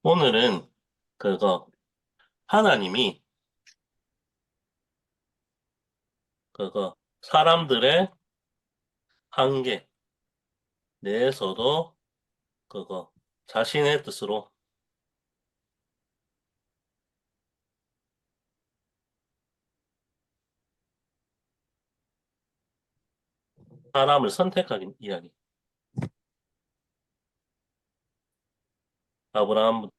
오늘은 그거 하나님이 그거 사람들의 한계 내에서도 그거 자신의 뜻으로 사람을 선택하는 이야기. 아브라함,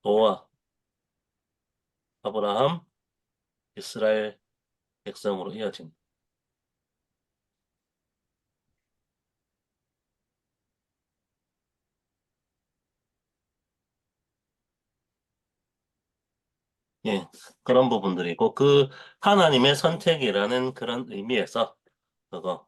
노아, 아브라함, 이스라엘 백성으로 이어진. 예, 그런 부분들이고 그 하나님의 선택이라는 그런 의미에서 그거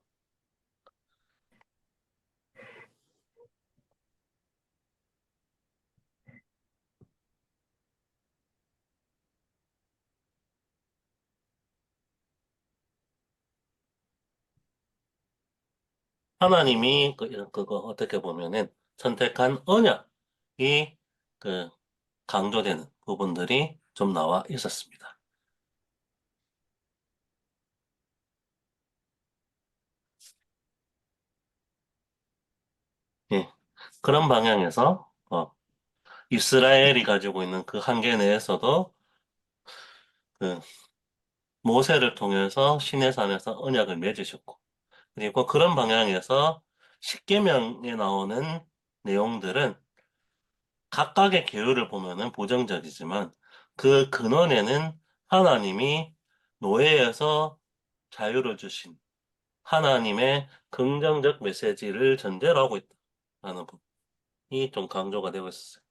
하나님이 그거 어떻게 보면은 선택한 언약이 그 강조되는 부분들이 좀 나와 있었습니다. 예, 그런 방향에서 이스라엘이 가지고 있는 그 한계 내에서도 그 모세를 통해서 시내산에서 언약을 맺으셨고, 그리고 그런 방향에서 십계명에 나오는 내용들은 각각의 계율을 보면은 부정적이지만 그 근원에는 하나님이 노예에서 자유를 주신 하나님의 긍정적 메시지를 전제로 하고 있다는 부분이 좀 강조가 되고 있었어요.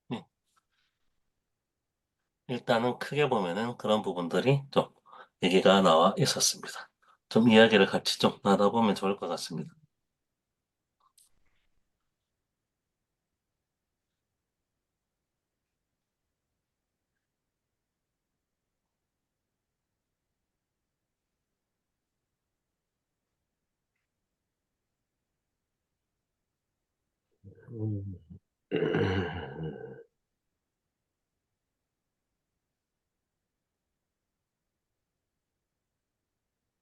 네, 일단은 크게 보면은 그런 부분들이 좀 얘기가 나와 있었습니다. 좀 이야기를 같이 좀 나눠보면 좋을 것 같습니다. 음.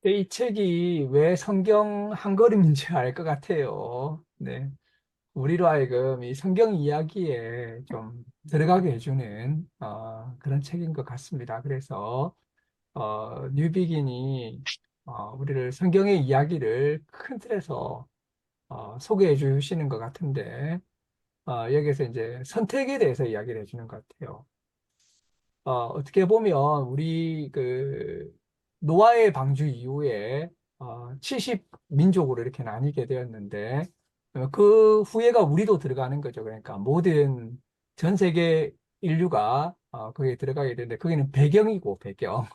이 책이 왜 성경 한 걸음인지 알 것 같아요. 네. 우리로 하여금 이 성경 이야기에 좀 들어가게 해주는 그런 책인 것 같습니다. 그래서 뉴비긴이 우리를 성경의 이야기를 큰 틀에서 소개해 주시는 것 같은데 여기서 이제 선택에 대해서 이야기를 해주는 것 같아요. 어떻게 보면 우리 그 노아의 방주 이후에 70민족으로 이렇게 나뉘게 되었는데 그 후예가 우리도 들어가는 거죠. 그러니까 모든 전 세계 인류가 거기에 들어가게 되는데 거기는 배경이고 배경.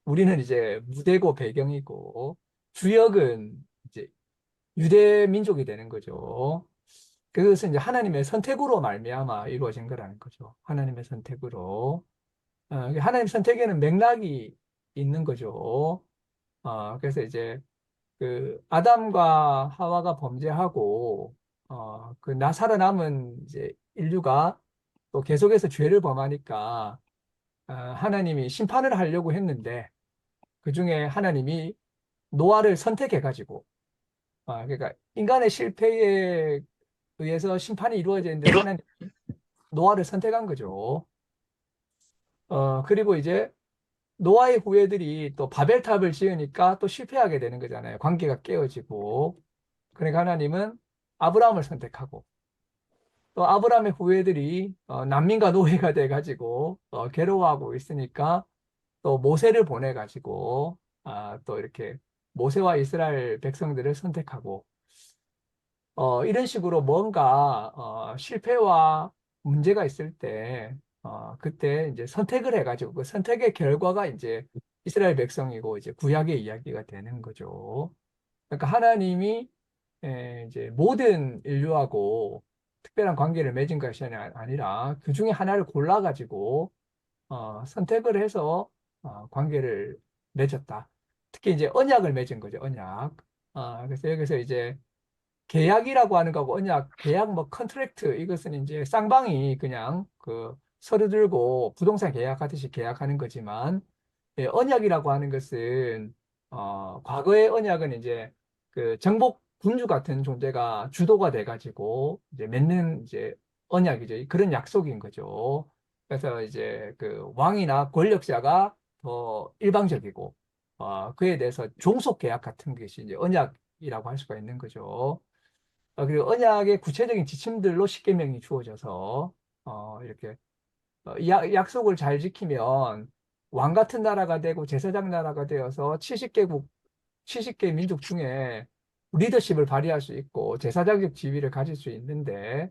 우리는 이제 무대고 배경이고 주역은 이제 유대 민족이 되는 거죠. 그것은 이제 하나님의 선택으로 말미암아 이루어진 거라는 거죠. 하나님의 선택으로. 하나님 선택에는 맥락이 있는 거죠. 그래서 이제 그 아담과 하와가 범죄하고 그 나 살아남은 이제 인류가 또 계속해서 죄를 범하니까 하나님이 심판을 하려고 했는데 그 중에 하나님이 노아를 선택해 가지고 그러니까 인간의 실패에 의해서 심판이 이루어지는데 하나님 노아를 선택한 거죠. 그리고 이제 노아의 후예들이 또 바벨탑을 지으니까 또 실패하게 되는 거잖아요. 관계가 깨어지고. 그러니까 하나님은 아브라함을 선택하고 또 아브라함의 후예들이 난민과 노예가 돼가지고 괴로워하고 있으니까 또 모세를 보내가지고 또 이렇게 모세와 이스라엘 백성들을 선택하고 이런 식으로 뭔가 실패와 문제가 있을 때 그때 이제 선택을 해가지고 그 선택의 결과가 이제 이스라엘 백성이고 이제 구약의 이야기가 되는 거죠. 그러니까 하나님이 이제 모든 인류하고 특별한 관계를 맺은 것이 아니라 그 중에 하나를 골라가지고 선택을 해서 관계를 맺었다. 특히 이제 언약을 맺은 거죠, 언약. 그래서 여기서 이제 계약이라고 하는 거고 언약, 계약 뭐 컨트랙트 이것은 이제 쌍방이 그냥 그 서류 들고 부동산 계약하듯이 계약하는 거지만 언약이라고 하는 것은 과거의 언약은 이제 그 정복 군주 같은 존재가 주도가 돼가지고 이제 맺는 이제 언약이죠. 그런 약속인 거죠. 그래서 이제 그 왕이나 권력자가 더 일방적이고 그에 대해서 종속 계약 같은 것이 이제 언약이라고 할 수가 있는 거죠. 그리고 언약의 구체적인 지침들로 십계명이 주어져서 이렇게 약속을 잘 지키면 왕 같은 나라가 되고 제사장 나라가 되어서 70개국, 70개 민족 중에 리더십을 발휘할 수 있고 제사장적 지위를 가질 수 있는데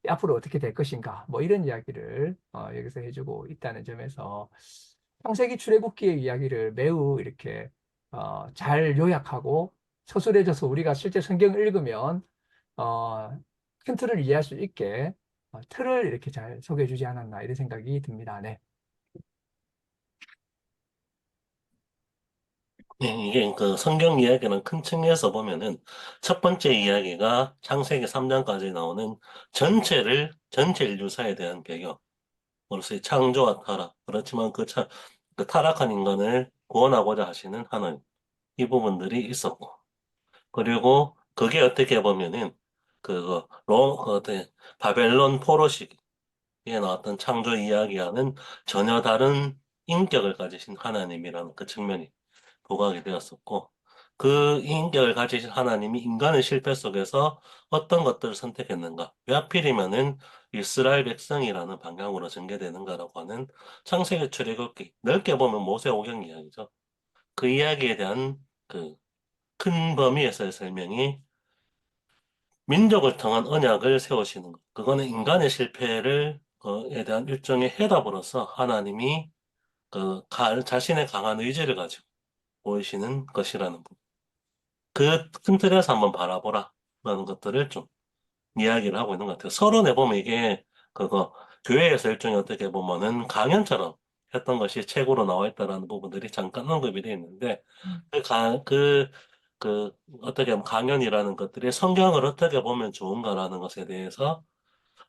앞으로 어떻게 될 것인가 뭐 이런 이야기를 여기서 해주고 있다는 점에서 창세기 출애굽기의 이야기를 매우 이렇게 잘 요약하고 서술해줘서 우리가 실제 성경을 읽으면 어, 큰 틀을 이해할 수 있게 틀을 이렇게 잘 소개해 주지 않았나 이런 생각이 듭니다. 네. 예, 이게 그 성경 이야기는 큰 층에서 보면은 첫 번째 이야기가 창세기 3장까지 나오는 전체 인류사에 대한 배경으로서의 창조와 타락. 그렇지만 그 타락한 인간을 구원하고자 하시는 하나님. 이 부분들이 있었고. 그리고 그게 어떻게 보면은 바벨론 포로시기에 나왔던 창조 이야기와는 전혀 다른 인격을 가지신 하나님이라는 그 측면이 부각이 되었었고, 그 인격을 가지신 하나님이 인간의 실패 속에서 어떤 것들을 선택했는가? 왜 하필이면은 이스라엘 백성이라는 방향으로 전개되는가라고 하는 창세기 출애굽기, 넓게 보면 모세오경 이야기죠. 그 이야기에 대한 그 큰 범위에서의 설명이 민족을 통한 언약을 세우시는 것. 그거는 인간의 실패에 대한 일종의 해답으로서 하나님이 자신의 강한 의지를 가지고 보이시는 것이라는 부분. 그 큰 틀에서 한번 바라보라. 라는 것들을 좀 이야기를 하고 있는 것 같아요. 서론에 보면 이게 교회에서 일종의 어떻게 보면은 강연처럼 했던 것이 책으로 나와 있다라는 부분들이 잠깐 언급이 되어 있는데, 어떻게 보면 강연이라는 것들이 성경을 어떻게 보면 좋은가라는 것에 대해서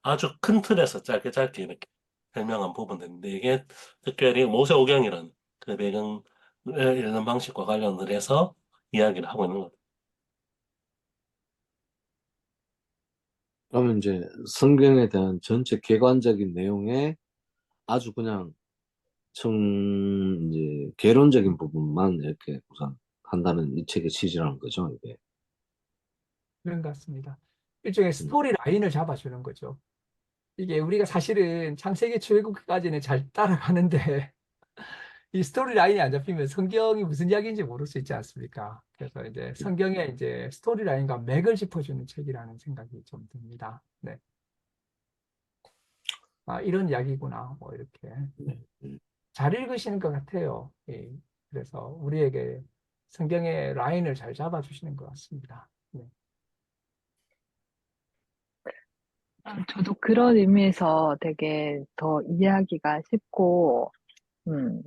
아주 큰 틀에서 짧게 짧게 이렇게 설명한 부분들인데, 이게 특별히 모세오경이라는 그 배경을 읽는 방식과 관련을 해서 이야기를 하고 있는 것 같아요. 그러면 이제 성경에 대한 전체 객관적인 내용에 아주 그냥 이제 개론적인 부분만 이렇게 우선 한다는 이 책의 취지라는 거죠, 이게. 그런 것 같습니다. 일종의 음, 스토리 라인을 잡아주는 거죠. 이게 우리가 사실은 창세기 출애굽기까지는 잘 따라가는데 이 스토리 라인이 안 잡히면 성경이 무슨 이야기인지 모를 수 있지 않습니까? 그래서 이제 성경에 이제 스토리 라인과 맥을 짚어주는 책이라는 생각이 좀 듭니다. 네. 이런 이야기구나. 뭐 이렇게 네, 네. 잘 읽으시는 것 같아요. 예. 그래서 우리에게 성경의 라인을 잘 잡아주시는 것 같습니다. 네. 저도 그런 의미에서 되게 더 이해하기가 쉽고, 음,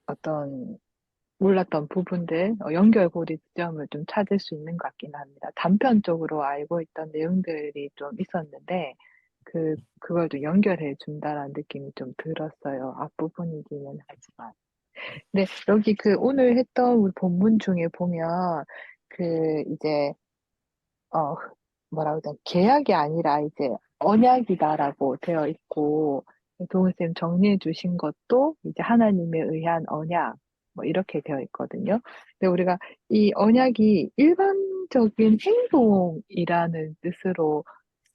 어떤 몰랐던 부분들, 연결고리 지점을 좀 찾을 수 있는 것 같긴 합니다. 단편적으로 알고 있던 내용들이 좀 있었는데, 그걸 좀 연결해 준다라는 느낌이 좀 들었어요. 앞부분이기는 하지만. 네, 여기 오늘 했던 우리 본문 중에 보면, 이제, 어, 뭐라고 해야 되나, 계약이 아니라 이제 언약이다라고 되어 있고, 동훈쌤 정리해 주신 것도 이제 하나님에 의한 언약, 뭐 이렇게 되어 있거든요. 근데 우리가 이 언약이 일반적인 행동이라는 뜻으로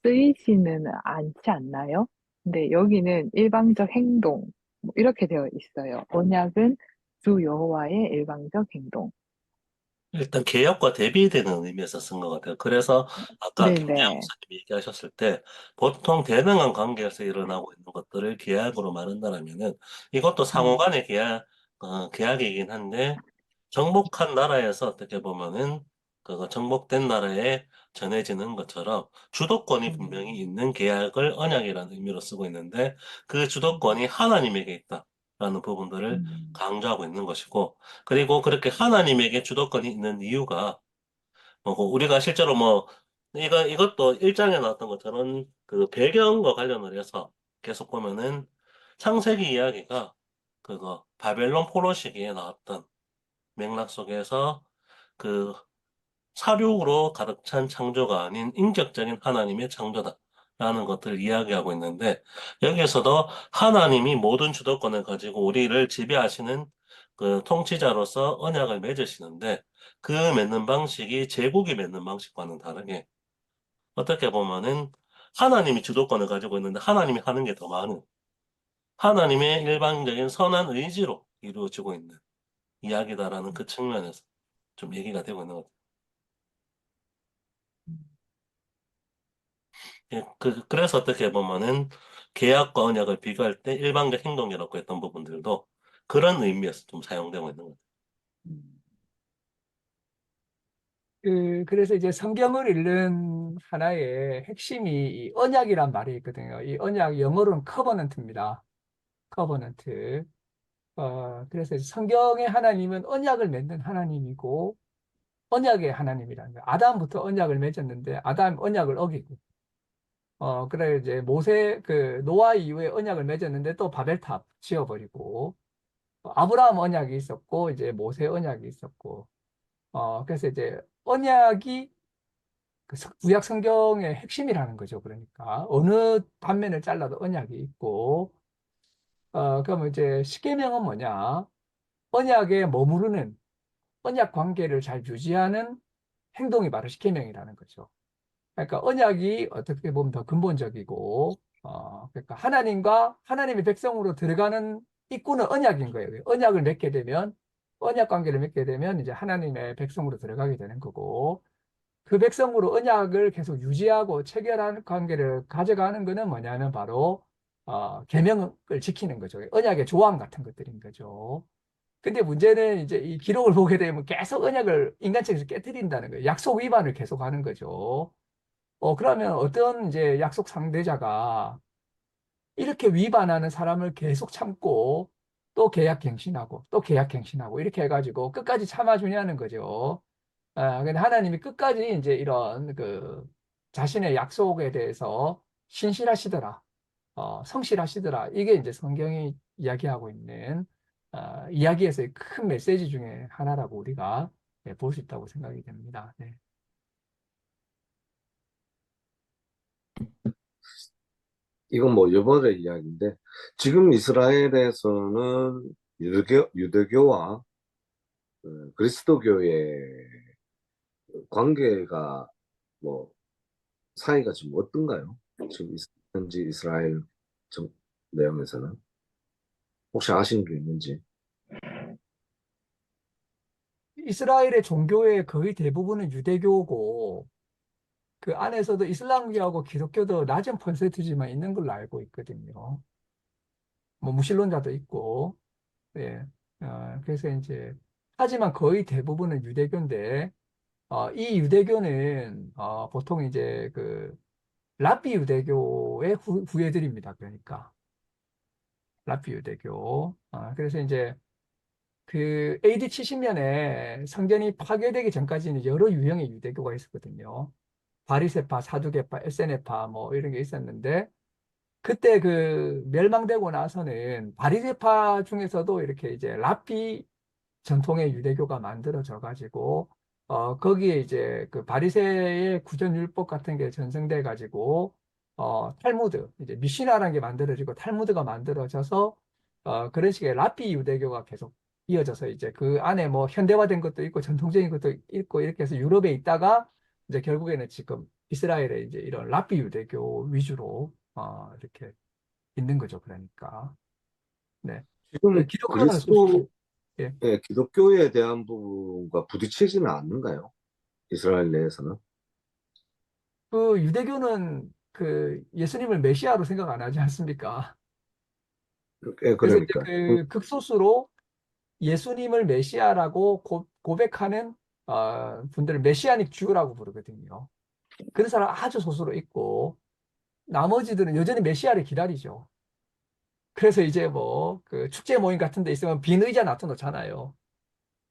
쓰이지는 않지 않나요? 근데 여기는 일방적 행동, 뭐 이렇게 되어 있어요. 언약은 주 여호와의 일방적 행동. 일단 개혁과 대비되는 의미에서 쓴 것 같아요. 그래서 아까 김대영 네네. 목사님이 얘기하셨을 때 보통 대등한 관계에서 일어나고 있는 것들을 계약으로 말한다면은 이것도 상호 음, 간의 계약이긴 한데 정복한 나라에서 어떻게 보면은 그 정복된 나라에 전해지는 것처럼 주도권이 분명히 음, 있는 계약을 언약이라는 의미로 쓰고 있는데 그 음, 주도권이 하나님에게 있다라는 부분들을 음, 강조하고 있는 것이고 그리고 그렇게 하나님에게 주도권이 있는 이유가 우리가 실제로 이것도 일장에 나왔던 것처럼 그 배경과 관련을 해서 계속 보면은 창세기 이야기가 그거 바벨론 포로 시기에 나왔던 맥락 속에서 그 사륙으로 가득 찬 창조가 아닌 인격적인 하나님의 창조다라는 것들을 이야기하고 있는데 여기에서도 하나님이 모든 주도권을 가지고 우리를 지배하시는 그 통치자로서 언약을 맺으시는데 그 맺는 방식이 제국이 맺는 방식과는 다르게 어떻게 보면은 하나님이 주도권을 가지고 있는데 하나님이 하는 게 더 많은 하나님의 일방적인 선한 의지로 이루어지고 있는 이야기다라는 그 측면에서 좀 얘기가 되고 있는 것 같아요. 예, 그래서 어떻게 보면은 계약과 언약을 비교할 때 일방적 행동이라고 했던 부분들도 그런 의미에서 좀 사용되고 있는 것 음, 그래서 이제 성경을 읽는 하나의 핵심이 이 언약이란 말이 있거든요. 이 언약 영어로는 커버넌트입니다. 커버넌트. 그래서 성경의 하나님은 언약을 맺는 하나님이고 언약의 하나님이라는 거예요. 아담부터 언약을 맺었는데 아담 언약을 어기고 그래 이제 노아 이후에 언약을 맺었는데 또 바벨탑 지어버리고 아브라함 언약이 있었고 이제 모세 언약이 있었고 그래서 이제 언약이 구약 성경의 핵심이라는 거죠. 그러니까 어느 단면을 잘라도 언약이 있고 그러면 이제 십계명은 뭐냐? 언약에 머무르는 언약 관계를 잘 유지하는 행동이 바로 십계명이라는 거죠. 그러니까 언약이 어떻게 보면 더 근본적이고 그러니까 하나님과 하나님의 백성으로 들어가는 입구는 언약인 거예요. 언약을 맺게 되면 언약 관계를 맺게 되면 이제 하나님의 백성으로 들어가게 되는 거고 그 백성으로 언약을 계속 유지하고 체결하는 관계를 가져가는 것은 뭐냐면 바로 계명을 지키는 거죠. 언약의 조항 같은 것들인 거죠. 근데 문제는 이제 이 기록을 보게 되면 계속 언약을 인간체에서 깨뜨린다는 거예요. 약속 위반을 계속 하는 거죠. 그러면 어떤 이제 약속 상대자가 이렇게 위반하는 사람을 계속 참고 또 계약 갱신하고 또 계약 갱신하고 이렇게 해가지고 끝까지 참아주냐는 거죠. 근데 하나님이 끝까지 이제 이런 자신의 약속에 대해서 신실하시더라, 성실하시더라. 이게 이제 성경이 이야기하고 있는 이야기에서의 큰 메시지 중에 하나라고 우리가 볼 수 있다고 생각이 됩니다. 네. 이건 뭐 여번의 이야기인데, 지금 이스라엘에서는 유대교와 그리스도교의 관계가 뭐 사이가 지금 어떤가요? 지금 현지 이스라엘 정, 내용에서는 혹시 아시는 게 있는지? 이스라엘의 종교의 거의 대부분은 유대교고 그 안에서도 이슬람교하고 기독교도 낮은 퍼센트지만 있는 걸로 알고 있거든요. 뭐 무신론자도 있고, 예. 그래서 이제 하지만 거의 대부분은 유대교인데 이 유대교는 보통 이제 랍비 유대교의 후예들입니다. 그러니까 랍비 유대교. 그래서 이제 그 AD 70년에 성전이 파괴되기 전까지는 여러 유형의 유대교가 있었거든요. 바리새파, 사두개파, 에세네파 뭐 이런 게 있었는데 그때 멸망되고 나서는 바리새파 중에서도 이렇게 이제 랍비 전통의 유대교가 만들어져 가지고 거기에 이제 그 바리새의 구전율법 같은 게 전승돼 가지고 탈무드 이제 미시나라는 게 만들어지고 탈무드가 만들어져서 그런 식의 랍비 유대교가 계속 이어져서 이제 그 안에 뭐 현대화된 것도 있고 전통적인 것도 있고 이렇게 해서 유럽에 있다가 이제 결국에는 지금 이스라엘에 이제 이런 랍비 유대교 위주로 이렇게 있는 거죠. 그러니까. 네. 지금 기독교는 소수. 예. 기독교에 대한 부분과 부딪히지는 않는가요? 이스라엘 내에서는? 그 유대교는 그 예수님을 메시아로 생각 안 하지 않습니까? 예, 그래서 이제 그러니까. 그 극소수로 예수님을 메시아라고 고백하는 분들을 메시아닉 주라고 부르거든요. 그런 사람 아주 소수로 있고 나머지들은 여전히 메시아를 기다리죠. 그래서 이제 뭐 그 축제 모임 같은 데 있으면 빈 의자 놔둬놓잖아요.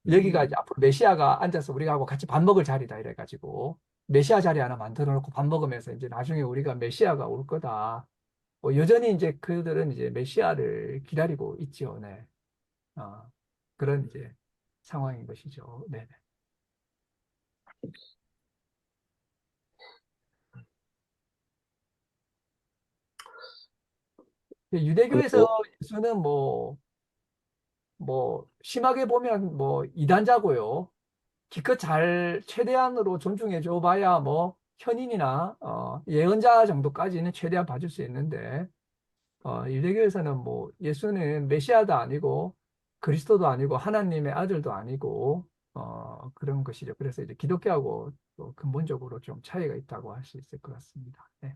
여기가 이제 앞으로 메시아가 앉아서 우리가 하고 같이 밥 먹을 자리다 이래가지고 메시아 자리 하나 만들어 놓고 밥 먹으면서 이제 나중에 우리가 메시아가 올 거다. 뭐 여전히 이제 그들은 이제 메시아를 기다리고 있죠. 네. 어, 그런 이제 상황인 것이죠. 네. 유대교에서 그리고 예수는 뭐 심하게 보면 뭐 이단자고요. 기껏 잘 최대한으로 존중해 줘 봐야 뭐 현인이나 예언자 정도까지는 최대한 봐줄 수 있는데 유대교에서는 뭐 예수는 메시아도 아니고 그리스도도 아니고 하나님의 아들도 아니고 그런 것이죠. 그래서 이제 기독교하고 또 근본적으로 좀 차이가 있다고 할 수 있을 것 같습니다. 네.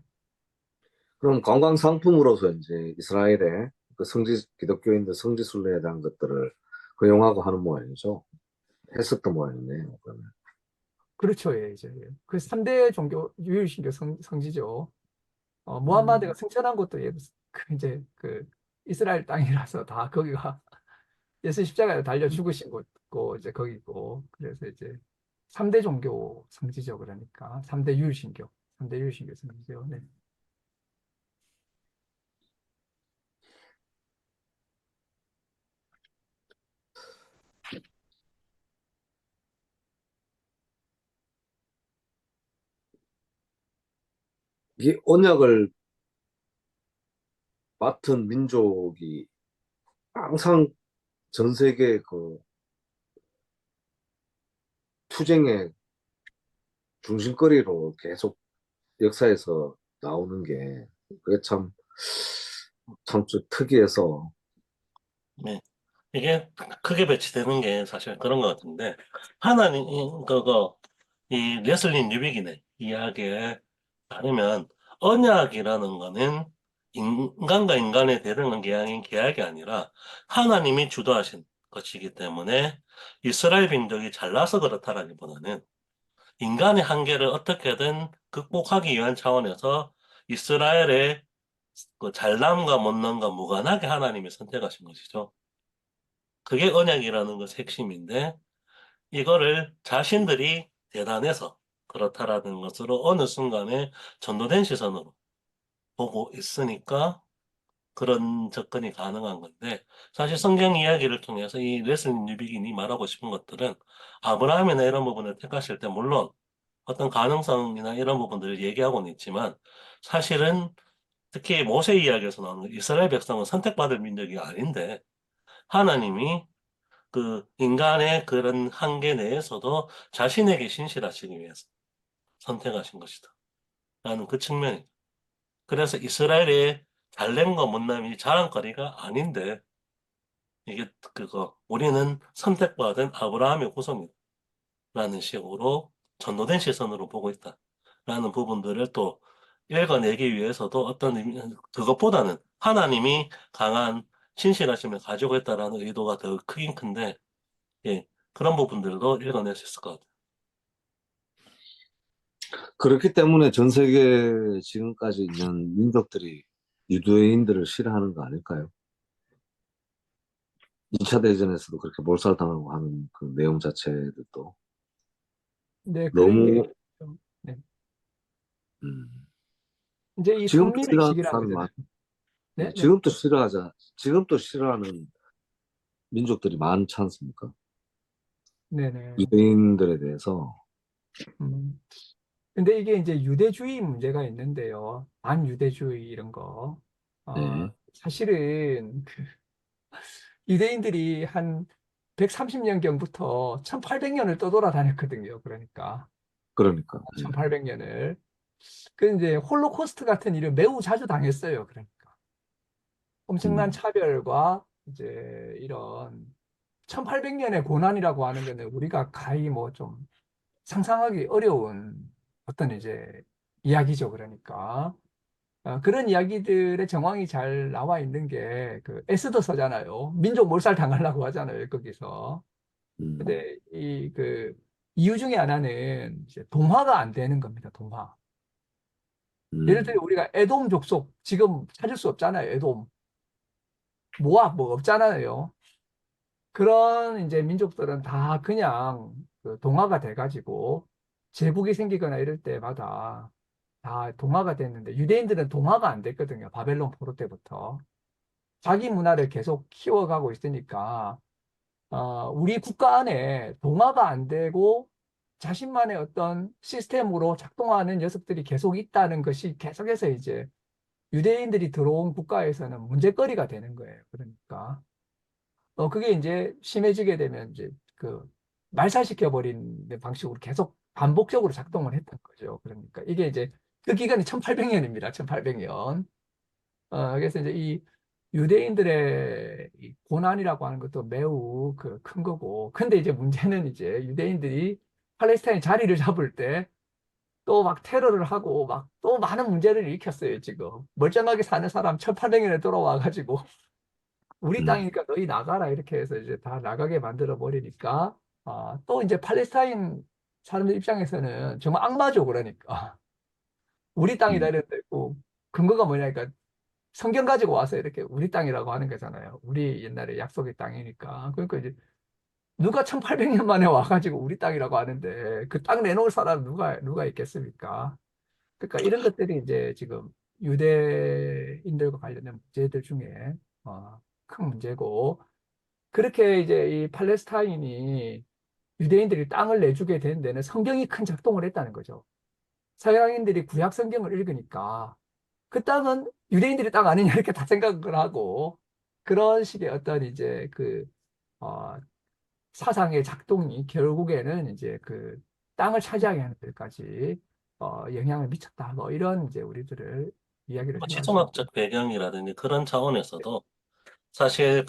그럼 관광 상품으로서 이제 이스라엘의 그 기독교인들 성지순례에 대한 것들을 허용하고 하는 모양이죠. 했었던 모양이네요. 그러면. 그렇죠. 예, 이제 그 3대 종교 유일신교 성지죠. 무함마드가 음, 승천한 것도 예, 그 이제 그 이스라엘 땅이라서 다 거기가 예수 십자가에 달려 죽으신 곳고 이제 거기고 그래서 이제 3대 종교 성지죠. 그러니까 3대 유일신교, 3대 유일신교 성지죠. 네. 이 언약을 맡은 민족이 항상 전 세계 그 투쟁의 중심거리로 계속 역사에서 나오는 게 그게 참 특이해서. 네. 이게 크게 배치되는 게 사실 그런 것 같은데, 하나님, 이 레슬리 뉴비긴의 이야기에 따르면, 언약이라는 거는 인간과 인간의 대등한 계약이 아니라 하나님이 주도하신 것이기 때문에 이스라엘 민족이 잘나서 그렇다라기보다는 인간의 한계를 어떻게든 극복하기 위한 차원에서 이스라엘의 그 잘남과 못남과 무관하게 하나님이 선택하신 것이죠. 그게 언약이라는 것의 핵심인데, 이거를 자신들이 대단해서 그렇다라는 것으로 어느 순간에 전도된 시선으로 보고 있으니까 그런 접근이 가능한 건데, 사실 성경 이야기를 통해서 이 레슬리 뉴비긴이 말하고 싶은 것들은 아브라함이나 이런 부분을 택하실 때 물론 어떤 가능성이나 이런 부분들을 얘기하고는 있지만, 사실은 특히 모세 이야기에서 나오는 이스라엘 백성은 선택받을 민족이 아닌데 하나님이 그 인간의 그런 한계 내에서도 자신에게 신실하시기 위해서 선택하신 것이다 라는 그 측면이, 그래서 이스라엘의 잘됨과 못남이 자랑거리가 아닌데, 이게 우리는 선택받은 아브라함의 후손이다 라는 식으로 전도된 시선으로 보고 있다 라는 부분들을 또 읽어내기 위해서도 그것보다는 하나님이 강한 신실하심을 가지고 있다라는 의도가 더 크긴 큰데, 예, 그런 부분들도 읽어낼 수 있을 것 같아요. 그렇기 때문에 전 세계 지금까지 있는 민족들이 유대인들을 싫어하는 거 아닐까요? 2차 대전에서도 그렇게 몰살당하고 하는 그 내용 자체들도 네, 그런 게 너무 좀, 네. 음, 이제 이 지금도 싫어하는 선민의식이라는 사람 거잖아요. 네, 네, 지금도 싫어하는 민족들이 많지 않습니까? 네, 네. 유대인들에 대해서. 음. 근데 이게 이제 유대주의 문제가 있는데요. 반유대주의 이런 거. 네, 사실은 그 유대인들이 한 130년경부터 1800년을 떠돌아다녔거든요. 그러니까 그러니까. 네. 1800년을. 그 이제 홀로코스트 같은 일을 매우 자주 당했어요. 그러니까 엄청난 음, 차별과 이제 이런 1800년의 고난이라고 하는 거는 우리가 가히 뭐 좀 상상하기 어려운 어떤 이제 이야기죠. 그러니까 그런 이야기들의 정황이 잘 나와 있는 게 그 에스더서잖아요. 민족 몰살 당하려고 하잖아요. 거기서. 음, 근데 이 그 이유 중에 하나는 이제 동화가 안 되는 겁니다. 동화. 예를 들어 우리가 에돔 족속 지금 찾을 수 없잖아요. 에돔. 모압 뭐 없잖아요. 그런 이제 민족들은 다 그냥 그 동화가 돼가지고 제국이 생기거나 이럴 때마다 다 동화가 됐는데 유대인들은 동화가 안 됐거든요. 바벨론 포로 때부터. 자기 문화를 계속 키워가고 있으니까 우리 국가 안에 동화가 안 되고 자신만의 어떤 시스템으로 작동하는 녀석들이 계속 있다는 것이 계속해서 이제 유대인들이 들어온 국가에서는 문제거리가 되는 거예요. 그러니까 그게 이제 심해지게 되면 이제 그 말살시켜버리는 방식으로 계속 반복적으로 작동을 했던 거죠. 그러니까 이게 이제 그 기간이 1800년입니다. 1800년. 그래서 이제 이 유대인들의 이 고난이라고 하는 것도 매우 그 큰 거고. 근데 이제 문제는 이제 유대인들이 팔레스타인 자리를 잡을 때 또 막 테러를 하고 막 또 많은 문제를 일으켰어요, 지금. 멀쩡하게 사는 사람 1800년에 돌아와가지고 우리 음, 땅이니까 너희 나가라 이렇게 해서 이제 다 나가게 만들어 버리니까 또 이제 팔레스타인 사람들 입장에서는 정말 악마죠. 그러니까 우리 땅이다 음, 이랬는데 근거가 뭐냐니까 성경 가지고 와서 이렇게 우리 땅이라고 하는 거잖아요. 우리 옛날에 약속의 땅이니까. 그러니까 이제 누가 1800년 만에 와가지고 우리 땅이라고 하는데 그 땅 내놓을 사람 누가 있겠습니까? 그러니까 이런 것들이 이제 지금 유대인들과 관련된 문제들 중에 큰 문제고 그렇게 이제 이 팔레스타인이 유대인들이 땅을 내주게 된 데는 성경이 큰 작동을 했다는 거죠. 서양인들이 구약 성경을 읽으니까 그 땅은 유대인들이 땅 아니냐 이렇게 다 생각을 하고 그런 식의 어떤 이제 어, 사상의 작동이 결국에는 이제 그 땅을 차지하게 하는 데까지 영향을 미쳤다. 뭐 이런 이제 우리들을 이야기를 뭐 해볼 수 있죠. 지정학적 배경이라든지 그런 차원에서도 사실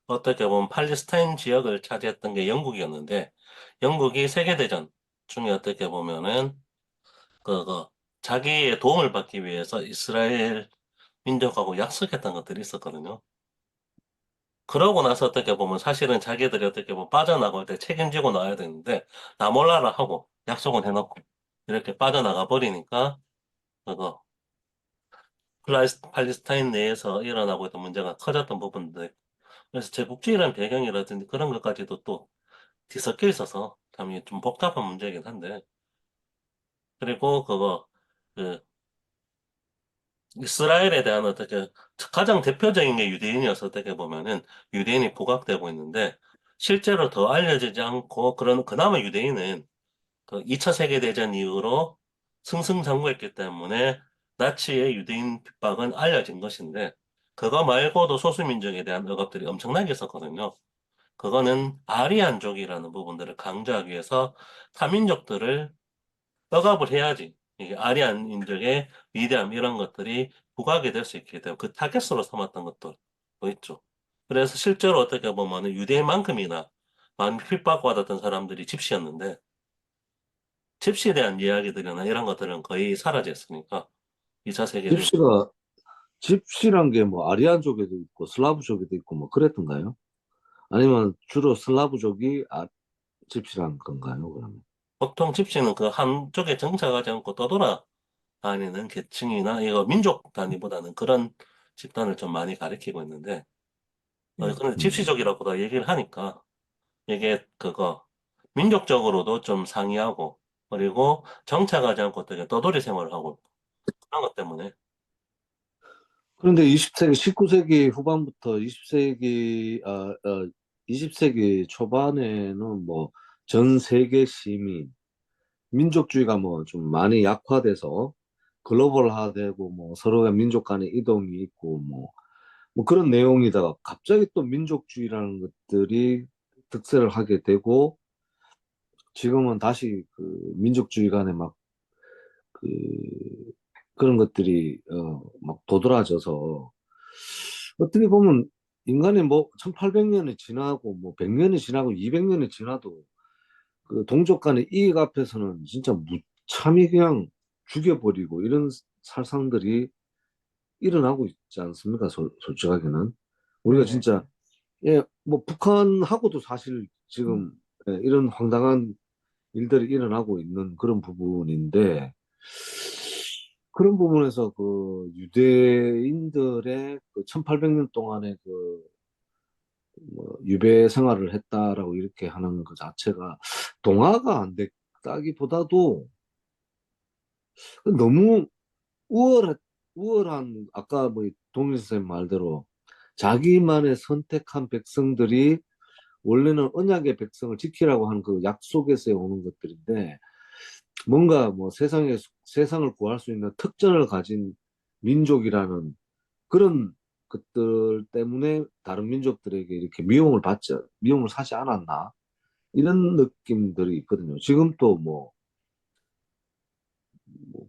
어떻게 보면 팔레스타인 지역을 차지했던 게 영국이었는데, 영국이 세계대전 중에 어떻게 보면은, 그, 자기의 도움을 받기 위해서 이스라엘 민족하고 약속했던 것들이 있었거든요. 그러고 나서 어떻게 보면 사실은 자기들이 어떻게 보면 빠져나갈 때 책임지고 나와야 되는데, 나 몰라라 하고 약속은 해놓고, 이렇게 빠져나가 버리니까, 그거, 팔레스타인 내에서 일어나고 있던 문제가 커졌던 부분들, 그래서 제국주의라는 배경이라든지 그런 것까지도 또 뒤섞여 있어서 참 좀 복잡한 문제이긴 한데, 그리고 그, 이스라엘에 대한 어떻게, 가장 대표적인 게 유대인이어서 어떻게 보면은 유대인이 부각되고 있는데, 실제로 더 알려지지 않고, 그나마 유대인은 그 2차 세계대전 이후로 승승장구했기 때문에 나치의 유대인 핍박은 알려진 것인데, 그거 말고도 소수민족에 대한 억압들이 엄청나게 있었거든요. 그거는 아리안족이라는 부분들을 강조하기 위해서 타민족들을 억압을 해야지 이게 아리안인족의 위대함 이런 것들이 부각이 될 수 있게 되고 그 타겟으로 삼았던 것도 있죠. 그래서 실제로 어떻게 보면 유대인만큼이나 많이 핍박받았던 사람들이 집시였는데 집시에 대한 이야기들이나 이런 것들은 거의 사라졌으니까 2차 세계대전. 집시가 집시란 게 뭐 아리안족에도 있고 슬라브족에도 있고 뭐 그랬던가요? 아니면 주로 슬라브족이 집시란 건가요, 그러면? 보통 집시는 그 한쪽에 정착하지 않고 떠돌아다니는 계층이나 이거 민족 단위보다는 그런 집단을 좀 많이 가리키고 있는데 예. 근데 음. 집시족이라고도 얘기를 하니까 이게 민족적으로도 좀 상이하고 그리고 정착하지 않고 되게 떠돌이 생활을 하고 그런 것 때문에 그런데 20세기, 19세기 후반부터 20세기 초반에는 뭐 전 세계 시민, 민족주의가 뭐 좀 많이 약화돼서 글로벌화되고 뭐 서로가 민족 간의 이동이 있고 뭐 그런 내용이다가 갑자기 또 민족주의라는 것들이 득세를 하게 되고 지금은 다시 그 민족주의 간에 막 그 그런 것들이 막 도드라져서 어떻게 보면 인간이 뭐 1800년이 지나고 뭐 100년이 지나고 200년이 지나도 그 동족 간의 이익 앞에서는 진짜 무참히 그냥 죽여버리고 이런 살상들이 일어나고 있지 않습니까? 솔직하게는. 우리가 네네. 진짜, 예, 뭐 북한하고도 사실 음. 지금 예, 이런 황당한 일들이 일어나고 있는 그런 부분인데, 그런 부분에서 그 유대인들의 그 1800년 동안의 그 뭐 유배 생활을 했다라고 이렇게 하는 것 자체가 동화가 안 됐다기보다도 너무 우월한, 아까 뭐 동일 선생님 말대로 자기만의 선택한 백성들이 원래는 언약의 백성을 지키라고 하는 그 약속에서 오는 것들인데, 뭔가 뭐 세상을 구할 수 있는 특권을 가진 민족이라는 그런 것들 때문에 다른 민족들에게 이렇게 미움을 사지 않았나? 이런 느낌들이 있거든요. 지금 또 뭐,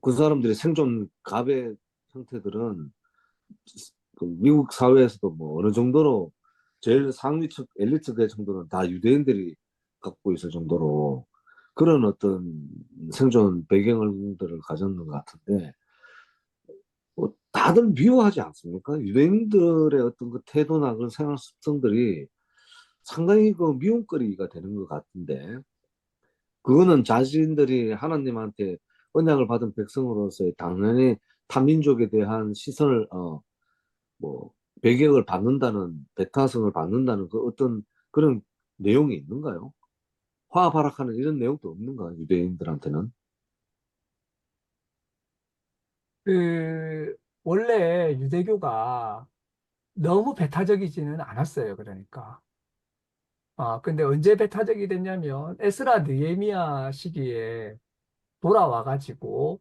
그 사람들의 생존 갑의 형태들은 그 미국 사회에서도 뭐 어느 정도로 제일 상위층 엘리트 계층들은 다 유대인들이 갖고 있을 정도로 그런 어떤 생존 배경들을 가졌는 것 같은데, 뭐 다들 미워하지 않습니까? 유대인들의 어떤 그 태도나 그런 생활 습성들이 상당히 그 미움거리가 되는 것 같은데, 그거는 자신들이 하나님한테 언약을 받은 백성으로서 당연히 타민족에 대한 시선을 뭐 배격을 받는다는 배타성을 받는다는 그 어떤 그런 내용이 있는가요? 화합하락하는 이런 내용도 없는가 유대인들한테는? 그 원래 유대교가 너무 배타적이지는 않았어요. 그러니까. 근데 언제 배타적이 됐냐면 에스라 느헤미야 시기에 돌아와가지고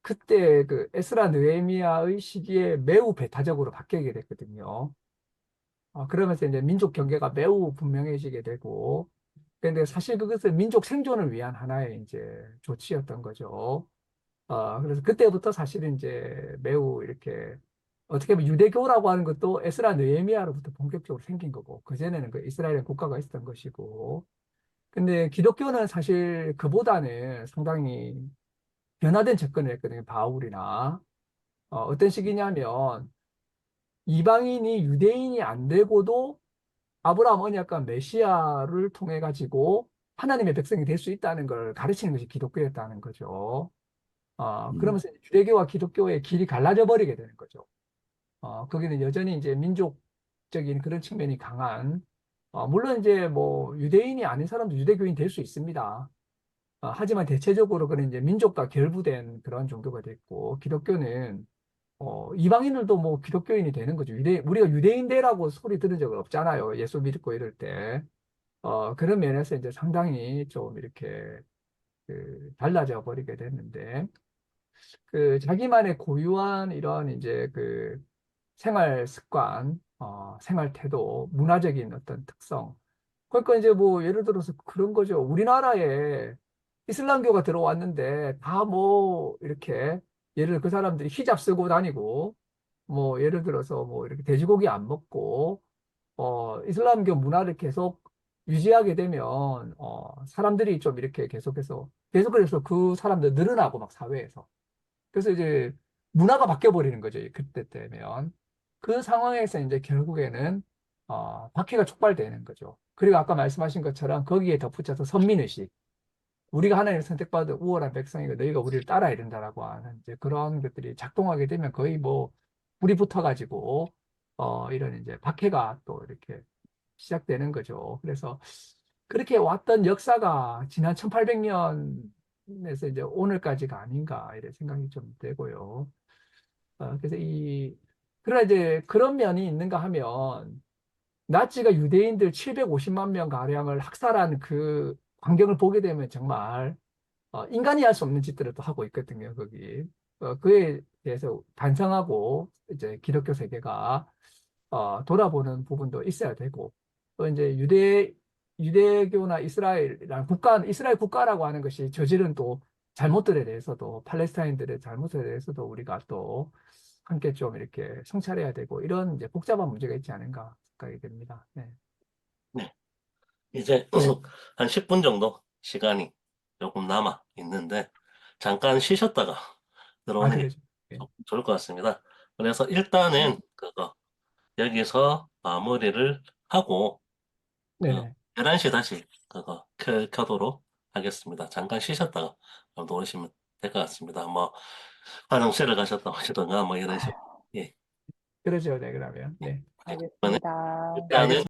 그때 그 에스라 느헤미야의 시기에 매우 배타적으로 바뀌게 됐거든요. 그러면서 이제 민족 경계가 매우 분명해지게 되고, 근데 사실 그것은 민족 생존을 위한 하나의 이제 조치였던 거죠. 그래서 그때부터 사실은 이제 매우 이렇게 어떻게 보면 유대교라고 하는 것도 에스라 느헤미야로부터 본격적으로 생긴 거고, 그전에는 그 이스라엘 국가가 있었던 것이고, 근데 기독교는 사실 그보다는 상당히 변화된 접근을 했거든요. 바울이나. 어떤 식이냐면, 이방인이 유대인이 안 되고도 아브라함 언약과 메시아를 통해 가지고 하나님의 백성이 될 수 있다는 걸 가르치는 것이 기독교였다는 거죠. 음, 그러면서 유대교와 기독교의 길이 갈라져 버리게 되는 거죠. 거기는 여전히 이제 민족적인 그런 측면이 강한, 물론 이제 뭐 유대인이 아닌 사람도 유대교인 될 수 있습니다. 하지만 대체적으로 그런 이제 민족과 결부된 그런 종교가 됐고, 기독교는 이방인들도 뭐 기독교인이 되는 거죠. 우리가 유대인대라고 소리 들은 적은 없잖아요. 예수 믿고 이럴 때. 그런 면에서 이제 상당히 좀 이렇게 달라져 버리게 됐는데, 자기만의 고유한 이런 이제 생활 습관, 생활 태도, 문화적인 어떤 특성. 그러니까 이제 뭐 예를 들어서 그런 거죠. 우리나라에 이슬람교가 들어왔는데 다 뭐 이렇게 예를 들어 그 사람들이 히잡 쓰고 다니고 뭐 예를 들어서 뭐 이렇게 돼지고기 안 먹고 이슬람교 문화를 계속 유지하게 되면 사람들이 좀 이렇게 계속 그래서 그 사람들 늘어나고 막 사회에서 그래서 이제 문화가 바뀌어 버리는 거죠. 그때 되면 그 상황에서 이제 결국에는 박해가 촉발되는 거죠. 그리고 아까 말씀하신 것처럼 거기에 덧붙여서 선민의식, 우리가 하나님을 선택받은 우월한 백성이고 너희가 우리를 따라야 된다라고 하는 이제 그런 것들이 작동하게 되면 거의 뭐 불이 붙어가지고 이런 이제 박해가 또 이렇게 시작되는 거죠. 그래서 그렇게 왔던 역사가 지난 1800년에서 이제 오늘까지가 아닌가 이런 생각이 좀 되고요. 그래서 그러나 이제 그런 면이 있는가 하면 나치가 유대인들 750만 명 가량을 학살한 그 광경을 보게 되면 정말 인간이 할 수 없는 짓들을 또 하고 있거든요, 거기. 그에 대해서 반성하고 이제 기독교 세계가 돌아보는 부분도 있어야 되고, 또 이제 유대교나 이스라엘 국가라고 하는 것이 저지른 또 잘못들에 대해서도, 팔레스타인들의 잘못에 대해서도 우리가 또 함께 좀 이렇게 성찰해야 되고, 이런 이제 복잡한 문제가 있지 않은가. 생각이 듭니다. 네. 네. 이제 한 10분 정도 시간이 조금 남아 있는데 잠깐 쉬셨다가 아, 들어오는 게 그러죠. 네. 좋을 것 같습니다. 그래서 일단은 그거 여기서 마무리를 하고 그 네네. 11시 다시 그거 켜도록 하겠습니다. 잠깐 쉬셨다가 들어오시면 될 것 같습니다. 뭐 화장실을 가셨다 하시던가 뭐 이런 식으로. 예. 그러죠. 네, 그러면. 네. 그러면 알겠습니다. 일단은